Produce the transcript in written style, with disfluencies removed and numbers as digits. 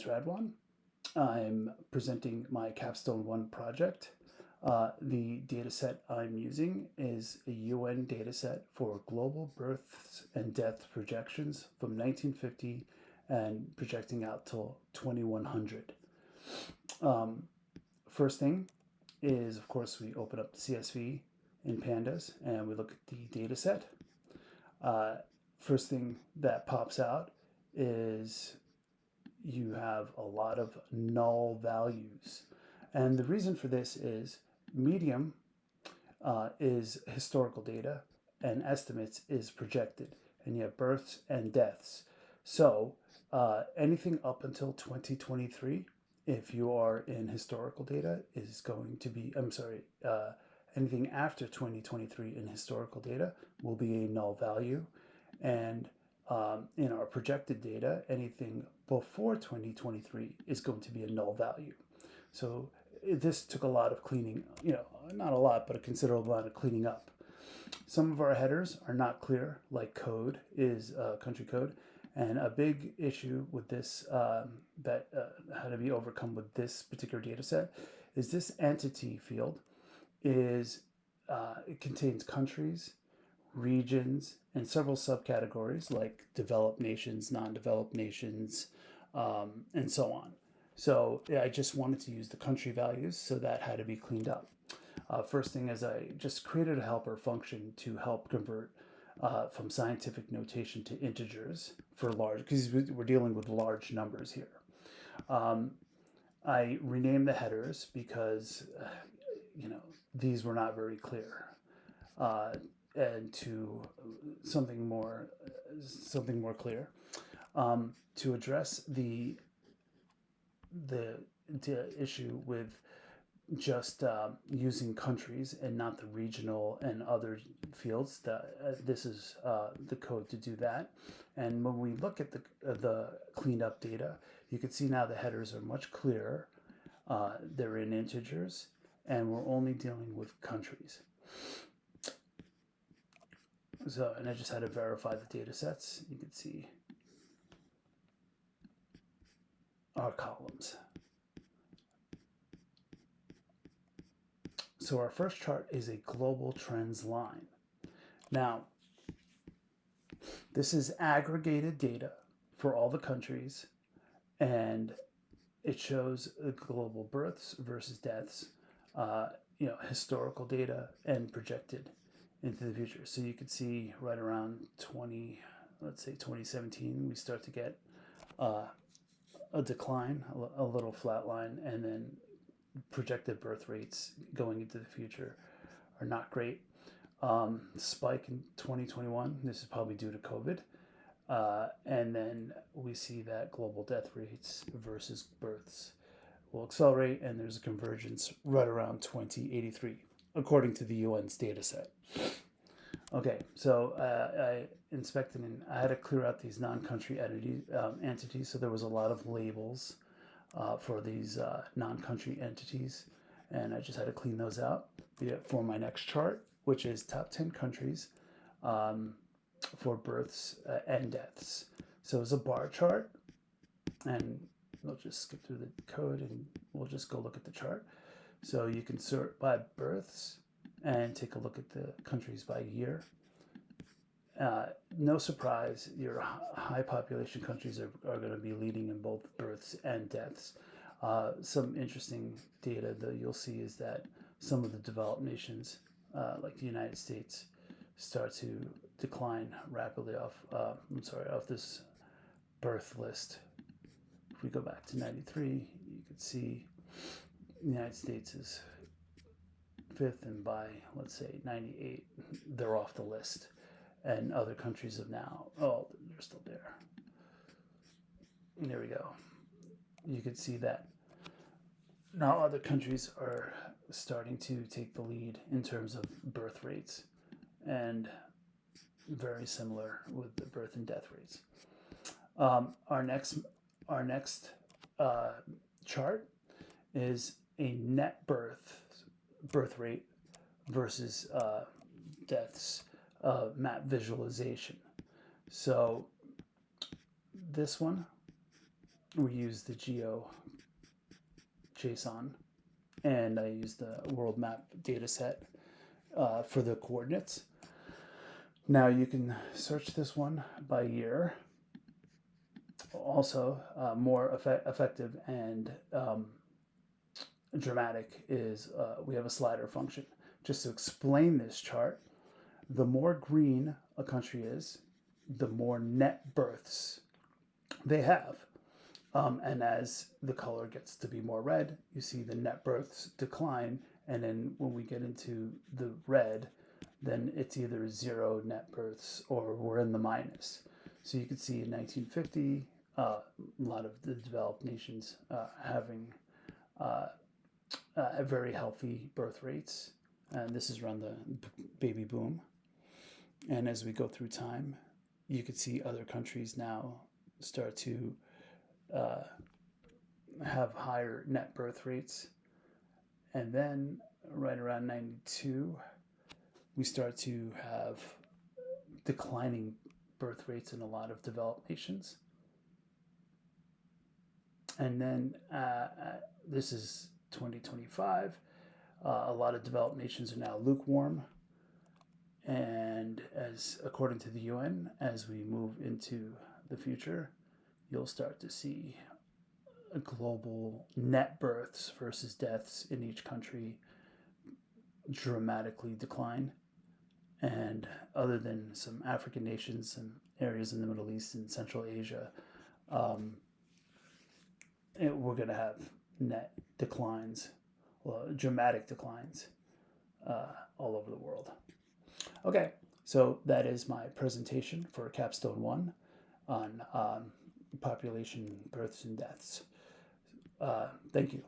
Radwan. I'm presenting my Capstone 1 project. The dataset I'm using is a UN dataset for global births and death projections from 1950 and projecting out till 2100. Um, First thing is, of course, we open up the CSV in Pandas and we look at the dataset. Uh, First thing that pops out is you have a lot of null values. And the reason for this is medium is historical data and estimates is projected. And you have births and deaths. So anything up until 2023, if you are in historical data, is going to be, anything after 2023 in historical data will be a null value. And in our projected data, anything before 2023 is going to be a null value. So this took a lot of cleaning, not a lot, but a considerable amount of cleaning up. Some of our headers are not clear, like code is country code. And a big issue with this that had to be overcome with this particular data set is this entity field is it contains countries, regions, and several subcategories like developed nations, non-developed nations, and so on. So yeah, I just wanted to use the country values, so that had to be cleaned up. First thing is I just created a helper function to help convert from scientific notation to integers for large, because we're dealing with large numbers here. Um, I renamed the headers because, these were not very clear. And to something more clear, to address the issue with just using countries and not the regional and other fields. This is the code to do that. And when we look at the cleaned up data, you can see now the headers are much clearer. They're in integers, and we're only dealing with countries. So, and I just had to verify the data sets. You can see our columns. So our first chart is a global trends line. Now, this is aggregated data for all the countries, and it shows the global births versus deaths, historical data, and projected into the future. So you can see right around 2017, we start to get a decline, a little flat line, and then projected birth rates going into the future are not great. Spike in 2021. This is probably due to COVID. And then we see that global death rates versus births will accelerate, and there's a convergence right around 2083, according to the UN's data set. Okay, so I inspected and I had to clear out these non-country entities, so there was a lot of labels for these non-country entities, and I just had to clean those out for my next chart, which is top 10 countries for births and deaths. So it's a bar chart, and we'll just skip through the code and we'll just go look at the chart. So you can sort by births and take a look at the countries by year. No surprise, your high population countries are going to be leading in both births and deaths. Some interesting data that you'll see is that some of the developed nations, like the United States, start to decline rapidly off this birth list. If we go back to 93, you can see the United States is fifth, and by, let's say, 98, they're off the list. And other countries have now, they're still there. And there we go. You can see that now other countries are starting to take the lead in terms of birth rates, and very similar with the birth and death rates. Our next chart is a net birth rate versus deaths map visualization. So this one we use the geo JSON, and I use the world map data set for the coordinates. Now you can search this one by year. Also, more effective and dramatic is we have a slider function. Just to explain this chart, the more green a country is, the more net births they have. And as the color gets to be more red, you see the net births decline. And then when we get into the red, then it's either 0 net births or we're in the minus. So you can see in 1950, a lot of the developed nations having very healthy birth rates. And this is around the baby boom. And as we go through time, you could see other countries now start to have higher net birth rates. And then right around 92, we start to have declining birth rates in a lot of developed nations. And then this is 2025. A lot of developed nations are now lukewarm. And as according to the UN, as we move into the future, you'll start to see a global net births versus deaths in each country dramatically decline. And other than some African nations and areas in the Middle East and Central Asia, we're going to have net declines, well, dramatic declines all over the world. Okay, so that is my presentation for Capstone 1 on population births and deaths. Thank you.